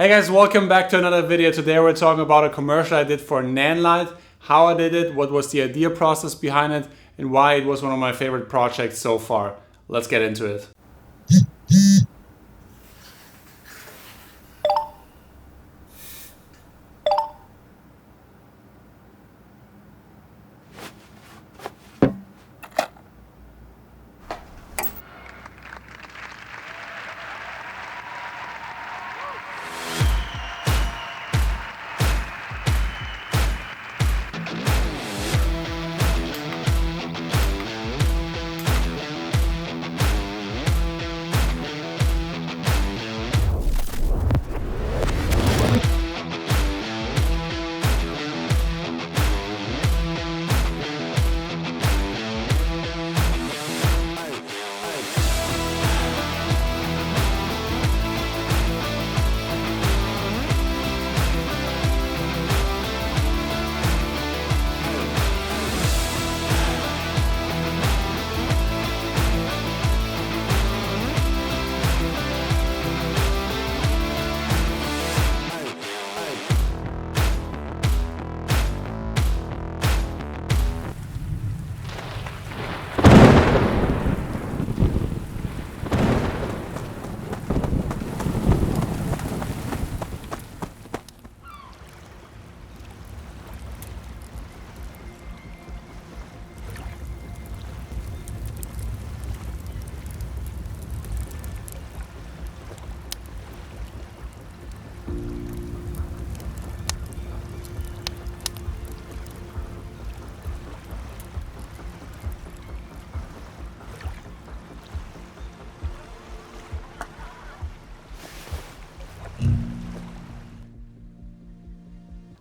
Hey guys, welcome back to another video. Today we're talking about a commercial I did for Nanlight, how I did it, what was the idea process behind it, and why it was one of my favorite projects so far. Let's get into it.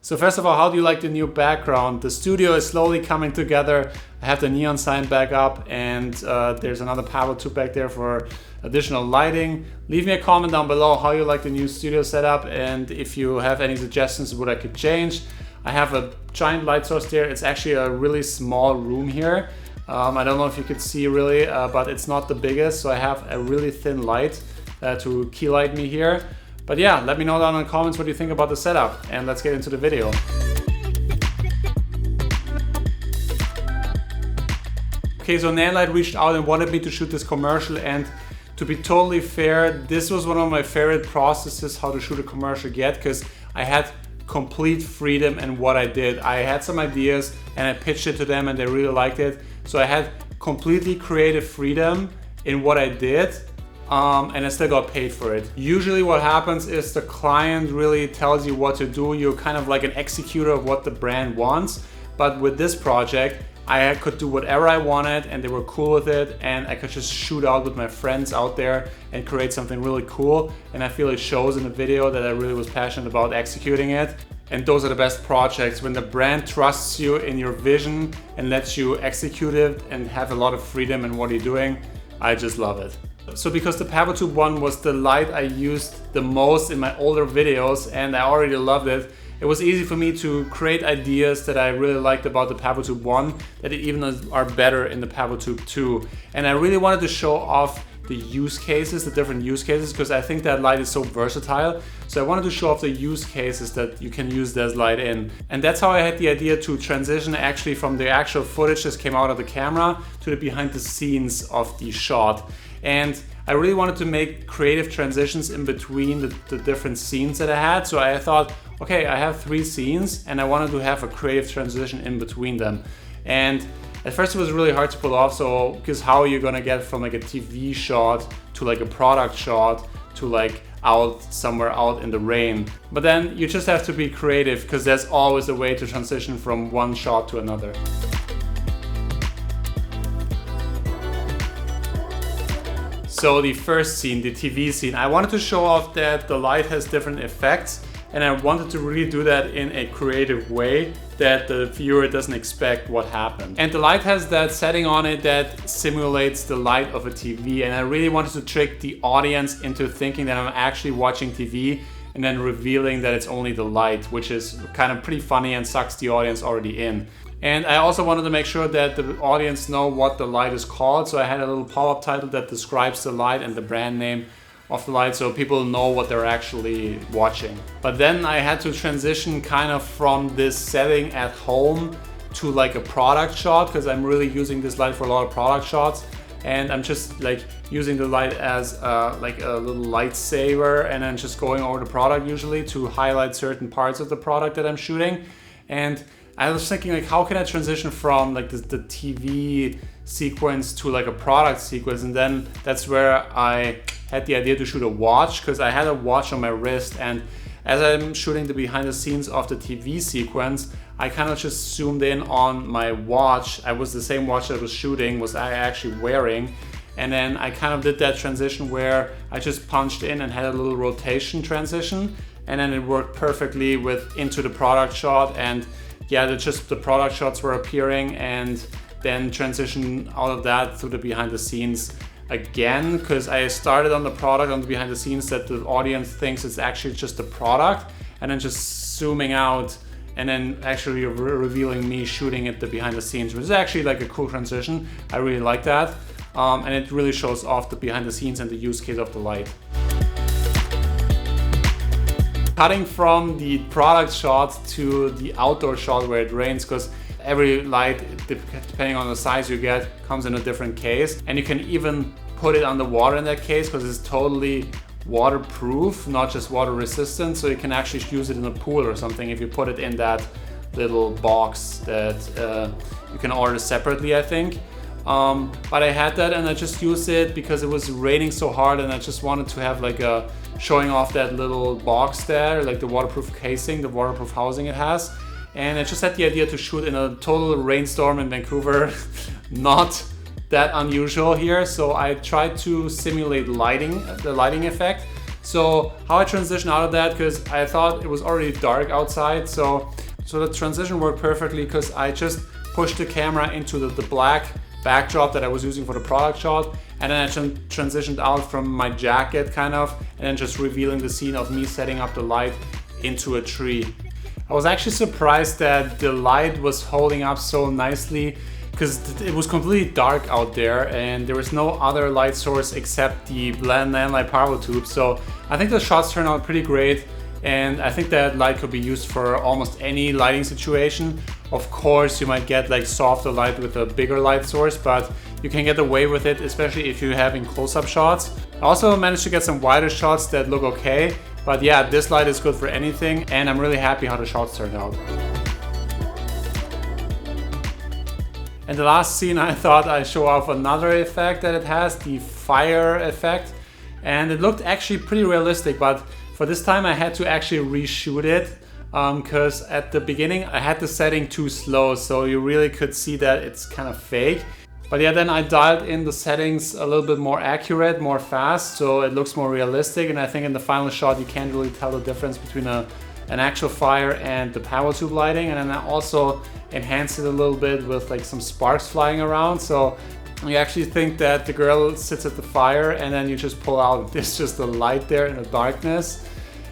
So first of all, how do you like the new background? The studio is slowly coming together. I have the neon sign back up and there's another PavoTube back there for additional lighting. Leave me a comment down below how you like the new studio setup and if you have any suggestions what I could change. I have a giant light source there. It's actually a really small room here. I don't know if you could see really, but it's not the biggest. So I have a really thin light to key light me here. But yeah, let me know down in the comments what you think about the setup and let's get into the video. Okay, so Nanlight reached out and wanted me to shoot this commercial, and to be totally fair, this was one of my favorite processes how to shoot a commercial yet, because I had complete freedom in what I did. I had some ideas and I pitched it to them and they really liked it. So I had completely creative freedom in what I did. And I still got paid for it. Usually what happens is the client really tells you what to do. You're kind of like an executor of what the brand wants. But with this project, I could do whatever I wanted and they were cool with it, and I could just shoot out with my friends out there and create something really cool. And I feel it shows in the video that I really was passionate about executing it. And those are the best projects, when the brand trusts you in your vision and lets you execute it and have a lot of freedom in what you're doing. I just love it. So because the PavoTube one was the light I used the most in my older videos and I already loved it, it was easy for me to create ideas that I really liked about the PavoTube 1 that even are better in the PavoTube 2. And I really wanted to show off the use cases, the different use cases, because I think that light is so versatile. So I wanted to show off the use cases that you can use this light in. And that's how I had the idea to transition actually from the actual footage that came out of the camera to the behind the scenes of the shot. And I really wanted to make creative transitions in between the different scenes that I had. So I thought, okay, I have 3 scenes and I wanted to have a creative transition in between them. And at first it was really hard to pull off, so because how are you gonna get from like a TV shot to like a product shot to like out somewhere out in the rain? But then you just have to be creative, because there's always a way to transition from one shot to another. So the first scene, the TV scene, I wanted to show off that the light has different effects, and I wanted to really do that in a creative way that the viewer doesn't expect what happened. And the light has that setting on it that simulates the light of a TV, and I really wanted to trick the audience into thinking that I'm actually watching TV and then revealing that it's only the light, which is kind of pretty funny and sucks the audience already in. And I also wanted to make sure that the audience know what the light is called. So I had a little pop-up title that describes the light and the brand name of the light so people know what they're actually watching. But then I had to transition kind of from this setting at home to like a product shot, because I'm really using this light for a lot of product shots, and I'm just like using the light as like a little lightsaber, and then just going over the product usually to highlight certain parts of the product that I'm shooting. And I was thinking, like, how can I transition from like the TV sequence to like a product sequence? And then that's where I had the idea to shoot a watch, because I had a watch on my wrist, and as I'm shooting the behind the scenes of the TV sequence, I kind of just zoomed in on my watch. I was the same watch that I was shooting, was I actually wearing. And then I kind of did that transition where I just punched in and had a little rotation transition. And then it worked perfectly with into the product shot. And yeah, the product shots were appearing, and then transition out of that to the behind the scenes again, because I started on the product, on the behind the scenes that the audience thinks it's actually just the product, and then just zooming out and then actually revealing me shooting at the behind the scenes, which is actually like a cool transition. I really like that. And it really shows off the behind the scenes and the use case of the light. Cutting from the product shot to the outdoor shot where it rains, because every light, depending on the size you get, comes in a different case. And you can even put it underwater in that case, because it's totally waterproof, not just water resistant. So you can actually use it in a pool or something if you put it in that little box that you can order separately, I think. But I had that and I just used it because it was raining so hard, and I just wanted to have like a showing off that little box there, like the waterproof casing, the waterproof housing it has. And I just had the idea to shoot in a total rainstorm in Vancouver. Not that unusual here. So I tried to simulate the lighting effect. So how I transitioned out of that, because I thought it was already dark outside. So the transition worked perfectly, because I just pushed the camera into the black backdrop that I was using for the product shot, and then I transitioned out from my jacket kind of, and then just revealing the scene of me setting up the light into a tree. I was actually surprised that the light was holding up so nicely, because it was completely dark out there and there was no other light source except the Nanlight PavoTube. So I think the shots turned out pretty great, and I think that light could be used for almost any lighting situation. Of course, you might get like softer light with a bigger light source, but you can get away with it, especially if you're having close-up shots. I also managed to get some wider shots that look okay, but yeah, this light is good for anything, and I'm really happy how the shots turned out. And the last scene, I thought I'd show off another effect that it has, the fire effect. And it looked actually pretty realistic, but for this time I had to actually reshoot it, because at the beginning I had the setting too slow, so you really could see that it's kind of fake. But yeah, then I dialed in the settings a little bit more accurate, more fast, so it looks more realistic. And I think in the final shot you can't really tell the difference between an actual fire and the PavoTube lighting. And then I also enhanced it a little bit with like some sparks flying around, so you actually think that the girl sits at the fire, and then you just pull out, there's just a light there in the darkness.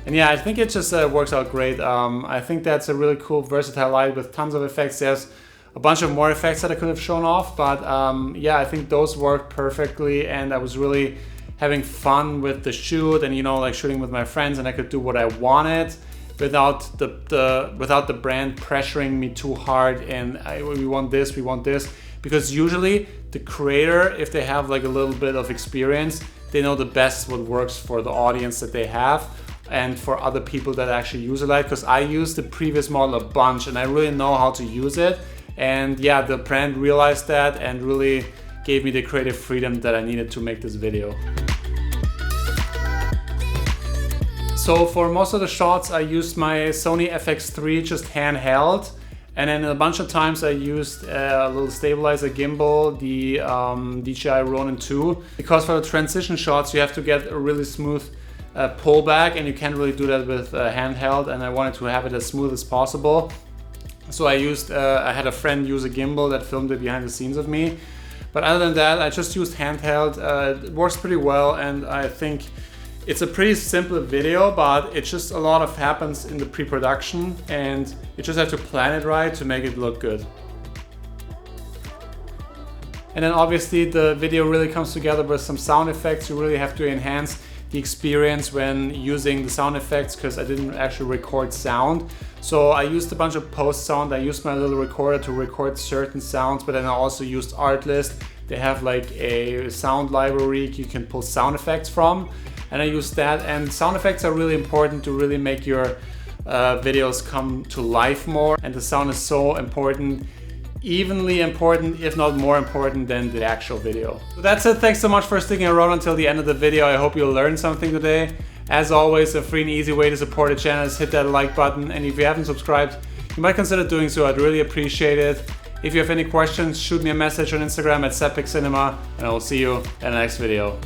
And yeah, I think it just works out great. I think that's a really cool, versatile light with tons of effects. There's a bunch of more effects that I could have shown off, but yeah, I think those worked perfectly, and I was really having fun with the shoot, and you know, like shooting with my friends, and I could do what I wanted without the brand pressuring me too hard and we want this, because usually the creator, if they have like a little bit of experience, they know the best what works for the audience that they have and for other people that actually use a light. Because I used the previous model a bunch and I really know how to use it, and yeah, the brand realized that and really gave me the creative freedom that I needed to make this video. So for most of the shots I used my Sony FX3 just handheld, and then a bunch of times I used a little stabilizer gimbal, the DJI Ronin 2, because for the transition shots you have to get a really smooth pullback, and you can't really do that with handheld, and I wanted to have it as smooth as possible. So I had a friend use a gimbal that filmed it behind the scenes of me. But other than that, I just used handheld. It works pretty well, and I think it's a pretty simple video, but it's just a lot of happens in the pre-production, and you just have to plan it right to make it look good. And then obviously the video really comes together with some sound effects. You really have to enhance the experience when using the sound effects, because I didn't actually record sound. So I used a bunch of post sound. I used my little recorder to record certain sounds, but then I also used Artlist. They have like a sound library you can pull sound effects from, and I used that. And sound effects are really important to really make your videos come to life more, and the sound is so important, evenly important, if not more important than the actual video. So that's it. Thanks so much for sticking around until the end of the video. I hope you learned something today. As always, a free and easy way to support the channel is hit that like button, and if you haven't subscribed, you might consider doing so. I'd really appreciate it. If you have any questions, shoot me a message on Instagram at sebpicmedia, and I will see you in the next video.